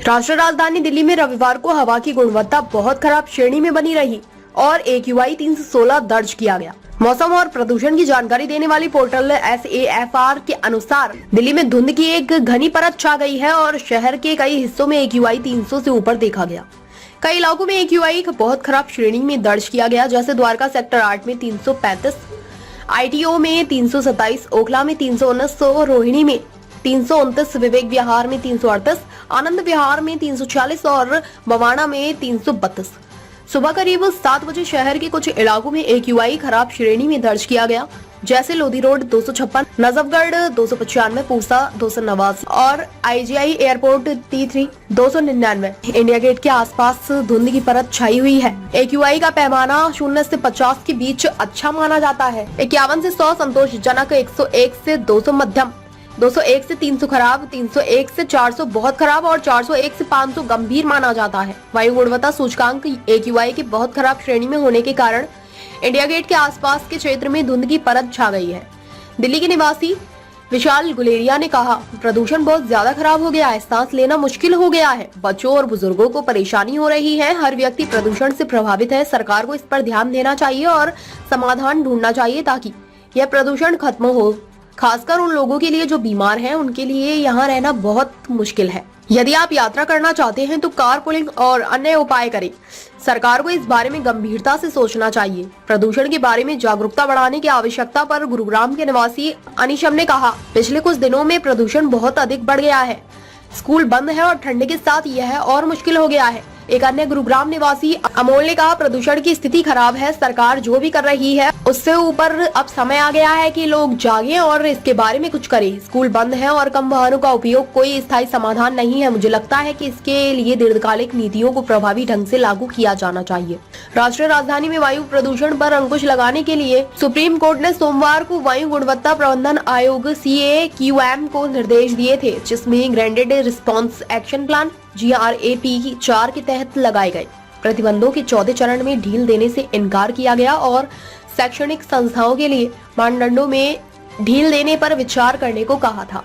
राष्ट्रीय राजधानी दिल्ली में रविवार को हवा की गुणवत्ता बहुत खराब श्रेणी में बनी रही और AQI 316 दर्ज किया गया। मौसम और प्रदूषण की जानकारी देने वाली पोर्टल SAFR के अनुसार दिल्ली में धुंध की एक घनी परत छा गई है और शहर के कई हिस्सों में AQI 300 से ऊपर देखा गया। कई इलाकों में AQI बहुत खराब श्रेणी में दर्ज किया गया, जैसे द्वारका सेक्टर 8 में 335, ITO में 327, ओखला में 319, रोहिणी में 329, विवेक विहार में 338, आनंद विहार में 340 और बवाना में 332। सुबह करीब 7 बजे शहर के कुछ इलाकों में AQI खराब श्रेणी में दर्ज किया गया, जैसे लोधी रोड 256, नजफगढ़ 295, पूसा 289 और IGI airport T3 299। India gate के आसपास धुंध की परत छाई हुई है। AQI का पैमाना 0 से 50 के बीच अच्छा माना जाता है। 51 से 100 संतोषजनक, 101 से 200 मध्यम, 201 से 300 खराब, 301 से 400 बहुत खराब और 401 से 500 गंभीर माना जाता है। वायु गुणवत्ता सूचकांक AQI के बहुत खराब श्रेणी में होने के कारण इंडिया गेट के आसपास के क्षेत्र में धुंध की परत छा गई है। दिल्ली के निवासी विशाल गुलेरिया ने कहा, प्रदूषण बहुत ज्यादा खराब हो गया है, सांस लेना मुश्किल हो गया है, बच्चों और बुजुर्गों को परेशानी हो रही है। हर व्यक्ति प्रदूषण से प्रभावित है। सरकार को इस पर ध्यान देना चाहिए और समाधान ढूंढना चाहिए ताकि यह प्रदूषण खत्म हो। खासकर उन लोगों के लिए जो बीमार हैं, उनके लिए यहाँ रहना बहुत मुश्किल है। यदि आप यात्रा करना चाहते हैं तो कारपूलिंग और अन्य उपाय करें। सरकार को इस बारे में गंभीरता से सोचना चाहिए। प्रदूषण के बारे में जागरूकता बढ़ाने की आवश्यकता पर गुरुग्राम के निवासी अनिशम ने कहा, पिछले कुछ दिनों में प्रदूषण बहुत अधिक बढ़ गया है। स्कूल बंद है और ठंड के साथ यह और मुश्किल हो गया है। एक अन्य गुरुग्राम निवासी अमोल ने कहा, प्रदूषण की स्थिति खराब है। सरकार जो भी कर रही है उससे ऊपर अब समय आ गया है कि लोग जागें और इसके बारे में कुछ करें। स्कूल बंद है और कम वाहनों का उपयोग कोई स्थायी समाधान नहीं है। मुझे लगता है कि इसके लिए दीर्घकालिक नीतियों को प्रभावी ढंग से लागू किया जाना चाहिए। राष्ट्रीय राजधानी में वायु प्रदूषण पर अंकुश लगाने के लिए सुप्रीम कोर्ट ने सोमवार को वायु गुणवत्ता प्रबंधन आयोग CAQM को निर्देश दिए थे, जिसमें graded response action plan GRAP 4 के तहत लगाए गए प्रतिबंधों के 14 चरण में ढील देने से इनकार किया गया और शैक्षणिक संस्थाओं के लिए मानदंडों में ढील देने पर विचार करने को कहा था।